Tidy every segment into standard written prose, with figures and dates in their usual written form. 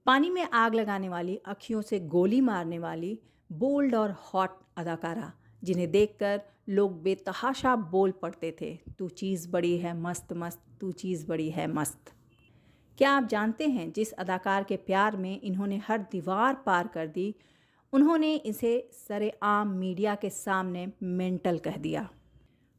पानी में आग लगाने वाली, आँखियों से गोली मारने वाली, बोल्ड और हॉट अदाकारा, जिन्हें देखकर लोग बेतहाशा बोल पड़ते थे, तू चीज़ बड़ी है मस्त मस्त, तू चीज़ बड़ी है मस्त। क्या आप जानते हैं जिस अदाकार के प्यार में इन्होंने हर दीवार पार कर दी, उन्होंने इसे सरेआम मीडिया के सामने मेंटल कह दिया।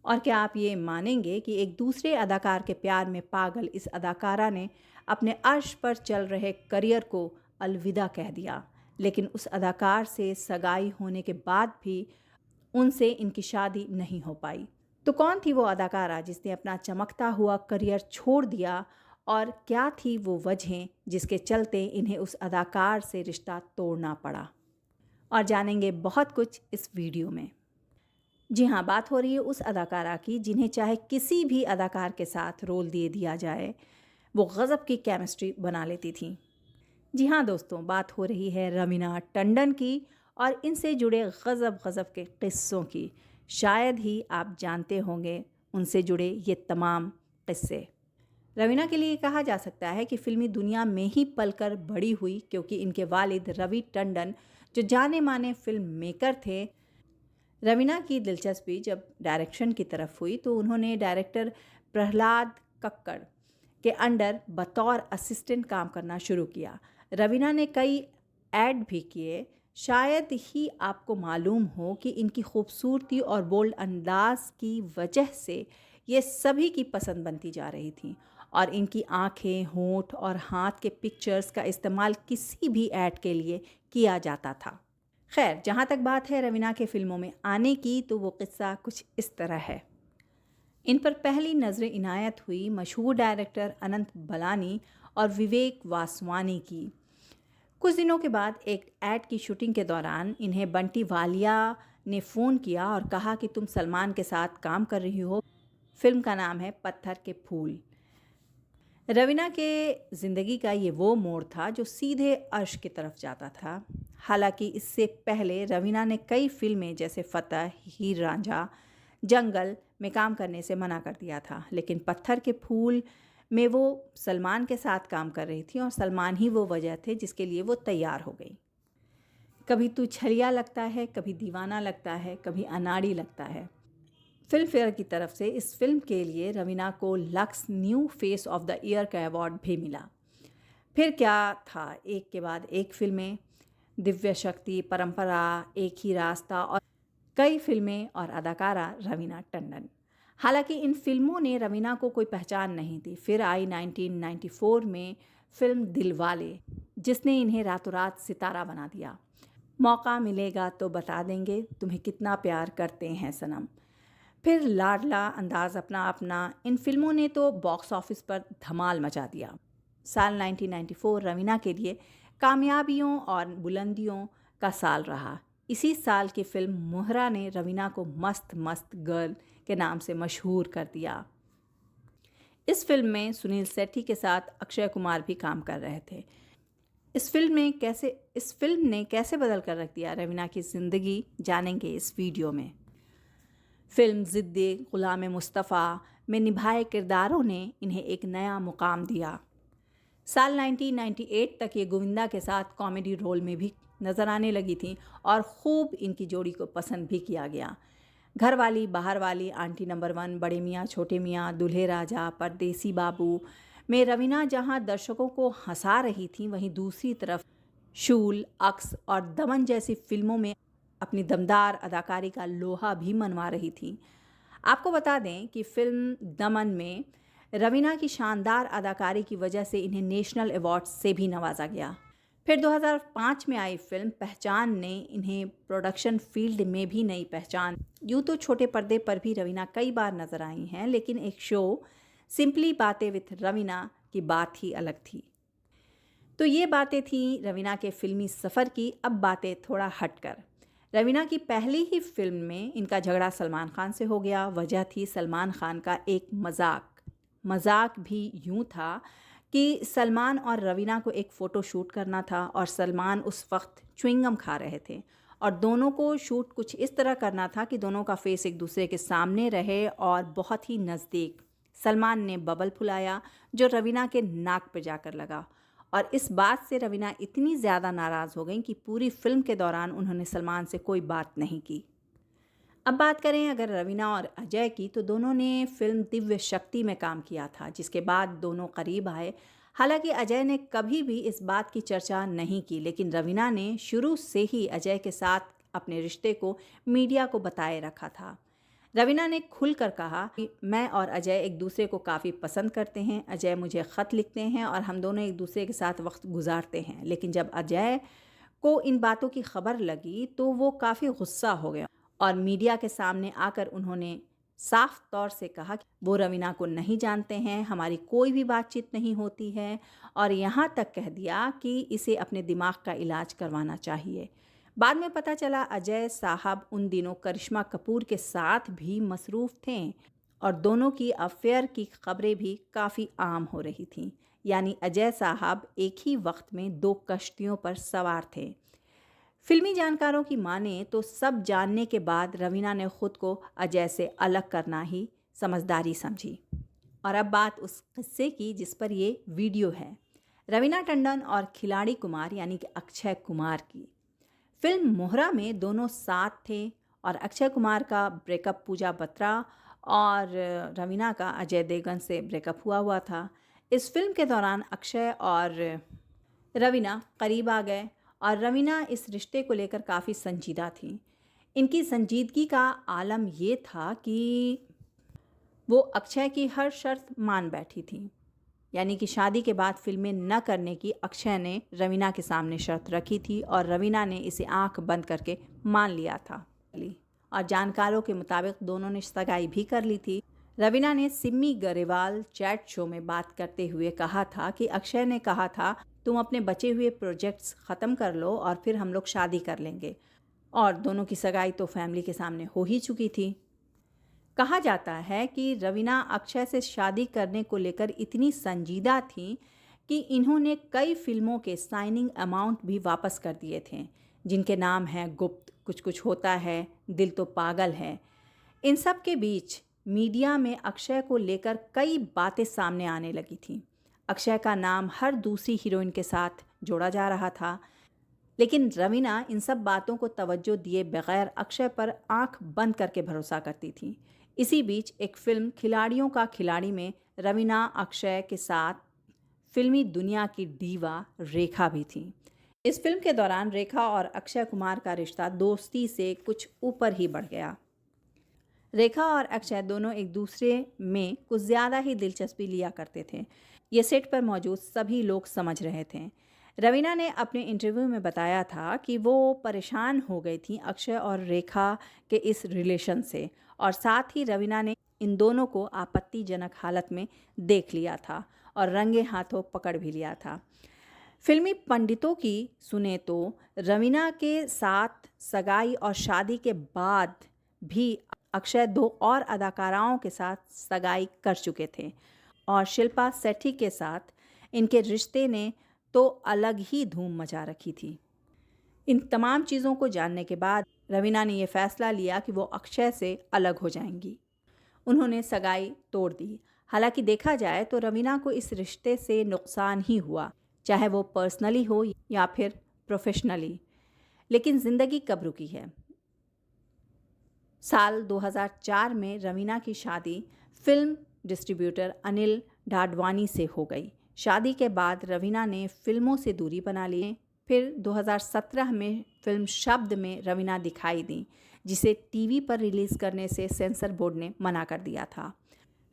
और क्या आप ये मानेंगे कि एक दूसरे अदाकार के प्यार में पागल इस अदाकारा ने अपने अर्श पर चल रहे करियर को अलविदा कह दिया, लेकिन उस अदाकार से सगाई होने के बाद भी उनसे इनकी शादी नहीं हो पाई। तो कौन थी वो अदाकारा जिसने अपना चमकता हुआ करियर छोड़ दिया, और क्या थी वो वजहें जिसके चलते इन्हें उस अदाकार से रिश्ता तोड़ना पड़ा? और जानेंगे बहुत कुछ इस वीडियो में। जी हाँ, बात हो रही है उस अदाकारा की जिन्हें चाहे किसी भी अदाकार के साथ रोल दे दिया जाए, वो गज़ब की केमिस्ट्री बना लेती थी। जी हाँ दोस्तों, बात हो रही है रवीना टंडन की और इनसे जुड़े गज़ब गज़ब के क़िस्सों की। शायद ही आप जानते होंगे उनसे जुड़े ये तमाम क़िस्से। रवीना के लिए कहा जा सकता है कि फ़िल्मी दुनिया में ही पलकर बड़ी हुई, क्योंकि इनके वालिद रवि टंडन जो जाने माने फ़िल्म मेकर थे। रवीना की दिलचस्पी जब डायरेक्शन की तरफ हुई तो उन्होंने डायरेक्टर प्रहलाद कक्कड़ के अंडर बतौर असिस्टेंट काम करना शुरू किया। रवीना ने कई ऐड भी किए। शायद ही आपको मालूम हो कि इनकी खूबसूरती और बोल्ड अंदाज की वजह से ये सभी की पसंद बनती जा रही थी, और इनकी आंखें, होंठ और हाथ के पिक्चर्स का इस्तेमाल किसी भी ऐड के लिए किया जाता था। खैर, जहाँ तक बात है रवीना के फ़िल्मों में आने की, तो वो किस्सा कुछ इस तरह है। इन पर पहली नज़र इनायत हुई मशहूर डायरेक्टर अनंत बलानी और विवेक वासवानी की। कुछ दिनों के बाद एक ऐड की शूटिंग के दौरान इन्हें बंटी वालिया ने फ़ोन किया और कहा कि तुम सलमान के साथ काम कर रही हो। फ़िल्म का नाम है पत्थर के फूल। रवीना के ज़िंदगी का ये वो मोड़ था जो सीधे अर्श की तरफ जाता था। हालांकि इससे पहले रवीना ने कई फिल्में जैसे फ़तह, हीर रांझा, जंगल में काम करने से मना कर दिया था, लेकिन पत्थर के फूल में वो सलमान के साथ काम कर रही थी और सलमान ही वो वजह थे जिसके लिए वो तैयार हो गई। कभी तू छलिया लगता है, कभी दीवाना लगता है, कभी अनाड़ी लगता है। फिल्म फेयर की तरफ से इस फिल्म के लिए रवीना को lux new face of the year का अवार्ड भी मिला। फिर क्या था, एक के बाद एक फिल्में, दिव्य शक्ति, परंपरा, एक ही रास्ता और कई फिल्में और अदाकारा रवीना टंडन। हालांकि इन फिल्मों ने रवीना को कोई पहचान नहीं दी। फिर आई 1994 में फिल्म दिलवाले, जिसने इन्हें रातों रात सितारा बना दिया। मौका मिलेगा तो बता देंगे, तुम्हें कितना प्यार करते हैं सनम। फिर लाडला, अंदाज़ अपना अपना, इन फिल्मों ने तो बॉक्स ऑफिस पर धमाल मचा दिया। साल 1994 रवीना के लिए कामयाबियों और बुलंदियों का साल रहा। इसी साल की फिल्म मोहरा ने रवीना को मस्त मस्त गर्ल के नाम से मशहूर कर दिया। इस फिल्म में सुनील शेट्टी के साथ अक्षय कुमार भी काम कर रहे थे। इस फिल्म ने कैसे बदल कर रख दिया रवीना की ज़िंदगी, जानेंगे इस वीडियो में। फिल्म ज़िद्दी ग़ुलाम मुस्तफ़ा में निभाए किरदारों ने इन्हें एक नया मुकाम दिया। साल 1998 तक ये गोविंदा के साथ कॉमेडी रोल में भी नज़र आने लगी थी और खूब इनकी जोड़ी को पसंद भी किया गया। घरवाली बाहर वाली, आंटी नंबर 1, बड़े मियाँ छोटे मियाँ, दूल्हे राजा, परदेसी बाबू में रवीना जहां दर्शकों को हंसा रही थी, वहीं दूसरी तरफ शूल, अक्स और दमन जैसी फिल्मों में अपनी दमदार अदाकारी का लोहा भी मनवा रही थी। आपको बता दें कि फिल्म दमन में रवीना की शानदार अदाकारी की वजह से इन्हें नेशनल अवार्ड से भी नवाजा गया। फिर 2005 में आई फिल्म पहचान ने इन्हें प्रोडक्शन फील्ड में भी नई पहचान। यूँ तो छोटे पर्दे पर भी रवीना कई बार नजर आई हैं, लेकिन एक शो सिंपली बातें विथ रवीना की बात ही अलग थी। तो ये बातें थी रवीना के फिल्मी सफ़र की। अब बातें थोड़ा हटकर। रवीना की पहली ही फिल्म में इनका झगड़ा सलमान खान से हो गया। वजह थी सलमान खान का एक मजाक भी यूँ था कि सलमान और रवीना को एक फ़ोटो शूट करना था और सलमान उस वक्त च्युइंगम खा रहे थे और दोनों को शूट कुछ इस तरह करना था कि दोनों का फेस एक दूसरे के सामने रहे और बहुत ही नज़दीक। सलमान ने बबल फुलाया जो रवीना के नाक पर जाकर लगा और इस बात से रवीना इतनी ज़्यादा नाराज़ हो गईं कि पूरी फिल्म के दौरान उन्होंने सलमान से कोई बात नहीं की। अब बात करें अगर रवीना और अजय की, तो दोनों ने फिल्म दिव्य शक्ति में काम किया था, जिसके बाद दोनों करीब आए। हालांकि अजय ने कभी भी इस बात की चर्चा नहीं की, लेकिन रवीना ने शुरू से ही अजय के साथ अपने रिश्ते को मीडिया को बताए रखा था। रवीना ने खुलकर कहा कि मैं और अजय एक दूसरे को काफ़ी पसंद करते हैं। अजय मुझे ख़त लिखते हैं और हम दोनों एक दूसरे के साथ वक्त गुजारते हैं। लेकिन जब अजय को इन बातों की खबर लगी तो वो काफ़ी गुस्सा हो गया और मीडिया के सामने आकर उन्होंने साफ तौर से कहा कि वो रवीना को नहीं जानते हैं, हमारी कोई भी बातचीत नहीं होती है, और यहाँ तक कह दिया कि इसे अपने दिमाग का इलाज करवाना चाहिए। बाद में पता चला अजय साहब उन दिनों करिश्मा कपूर के साथ भी मसरूफ़ थे और दोनों की अफेयर की खबरें भी काफ़ी आम हो रही थीं। यानी अजय साहब एक ही वक्त में 2 कश्तियों पर सवार थे। फिल्मी जानकारों की माने तो सब जानने के बाद रवीना ने खुद को अजय से अलग करना ही समझदारी समझी। और अब बात उस किस्से की जिस पर ये वीडियो है, रवीना टंडन और खिलाड़ी कुमार यानी कि अक्षय कुमार की। फिल्म मोहरा में दोनों साथ थे और अक्षय कुमार का ब्रेकअप पूजा बत्रा और रवीना का अजय देवगन से ब्रेकअप हुआ था। इस फिल्म के दौरान अक्षय और रवीना करीब आ गए और रवीना इस रिश्ते को लेकर काफ़ी संजीदा थी। इनकी संजीदगी का आलम ये था कि वो अक्षय की हर शर्त मान बैठी थी। यानी कि शादी के बाद फिल्में न करने की अक्षय ने रवीना के सामने शर्त रखी थी और रवीना ने इसे आंख बंद करके मान लिया था। और जानकारों के मुताबिक दोनों ने सगाई भी कर ली थी। रवीना ने सिमी गरेवाल चैट शो में बात करते हुए कहा था कि अक्षय ने कहा था तुम अपने बचे हुए प्रोजेक्ट्स ख़त्म कर लो और फिर हम लोग शादी कर लेंगे, और दोनों की सगाई तो फैमिली के सामने हो ही चुकी थी। कहा जाता है कि रवीना अक्षय से शादी करने को लेकर इतनी संजीदा थीं कि इन्होंने कई फिल्मों के साइनिंग अमाउंट भी वापस कर दिए थे, जिनके नाम हैं गुप्त, कुछ कुछ होता है, दिल तो पागल है। इन सब के बीच मीडिया में अक्षय को लेकर कई बातें सामने आने लगी थीं। अक्षय का नाम हर दूसरी हीरोइन के साथ जोड़ा जा रहा था, लेकिन रवीना इन सब बातों को तवज्जो दिए बगैर अक्षय पर आंख बंद करके भरोसा करती थी। इसी बीच एक फिल्म खिलाड़ियों का खिलाड़ी में रवीना अक्षय के साथ फिल्मी दुनिया की डीवा रेखा भी थी। इस फिल्म के दौरान रेखा और अक्षय कुमार का रिश्ता दोस्ती से कुछ ऊपर ही बढ़ गया। रेखा और अक्षय दोनों एक दूसरे में कुछ ज़्यादा ही दिलचस्पी लिया करते थे। ये सेट पर मौजूद सभी लोग समझ रहे थे। रवीना ने अपने इंटरव्यू में बताया था कि वो परेशान हो गई थी अक्षय और रेखा के इस रिलेशन से, और साथ ही रवीना ने इन दोनों को आपत्तिजनक हालत में देख लिया था और रंगे हाथों पकड़ भी लिया था। फिल्मी पंडितों की सुने तो रवीना के साथ सगाई और शादी के बाद भी अक्षय 2 और अदाकाराओं के साथ सगाई कर चुके थे और शिल्पा शेट्टी के साथ इनके रिश्ते ने तो अलग ही धूम मचा रखी थी। इन तमाम चीज़ों को जानने के बाद रवीना ने यह फैसला लिया कि वो अक्षय से अलग हो जाएंगी। उन्होंने सगाई तोड़ दी। हालांकि देखा जाए तो रवीना को इस रिश्ते से नुकसान ही हुआ, चाहे वो पर्सनली हो या फिर प्रोफेशनली, लेकिन ज़िंदगी कब रुकी है। साल 2004 में रवीना की शादी फिल्म डिस्ट्रीब्यूटर अनिल ढाडवानी से हो गई। शादी के बाद रवीना ने फिल्मों से दूरी बना ली। फिर 2017 में फिल्म शब्द में रवीना दिखाई दी, जिसे टीवी पर रिलीज़ करने से सेंसर बोर्ड ने मना कर दिया था।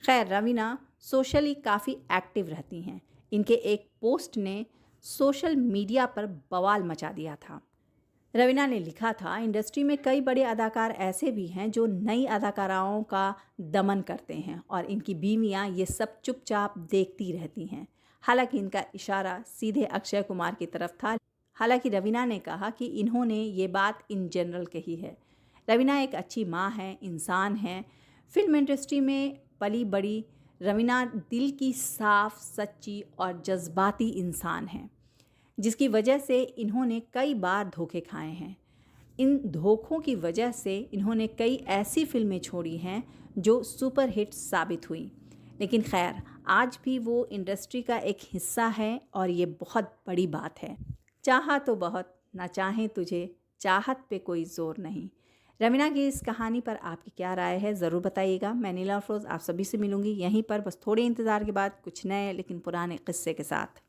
खैर, रवीना सोशली काफ़ी एक्टिव रहती हैं। इनके एक पोस्ट ने सोशल मीडिया पर बवाल मचा दिया था। रवीना ने लिखा था, इंडस्ट्री में कई बड़े अदाकार ऐसे भी हैं जो नई अदाकाराओं का दमन करते हैं और इनकी बीवियां ये सब चुपचाप देखती रहती हैं। हालांकि इनका इशारा सीधे अक्षय कुमार की तरफ था। हालांकि रवीना ने कहा कि इन्होंने ये बात इन जनरल कही है। रवीना एक अच्छी माँ है, इंसान है। फिल्म इंडस्ट्री में पली बड़ी रवीना दिल की साफ, सच्ची और जज्बाती इंसान है, जिसकी वजह से इन्होंने कई बार धोखे खाए हैं। इन धोखों की वजह से इन्होंने कई ऐसी फिल्में छोड़ी हैं जो सुपरहिट साबित हुई। लेकिन खैर, आज भी वो इंडस्ट्री का एक हिस्सा है और ये बहुत बड़ी बात है। चाहा तो बहुत, ना चाहें तुझे, चाहत पे कोई ज़ोर नहीं। रवीना की इस कहानी पर आपकी क्या राय है, ज़रूर बताइएगा। मैं नीला अफरोज़ आप सभी से मिलूँगी यहीं पर, बस थोड़े इंतज़ार के बाद कुछ नए लेकिन पुराने किस्से के साथ।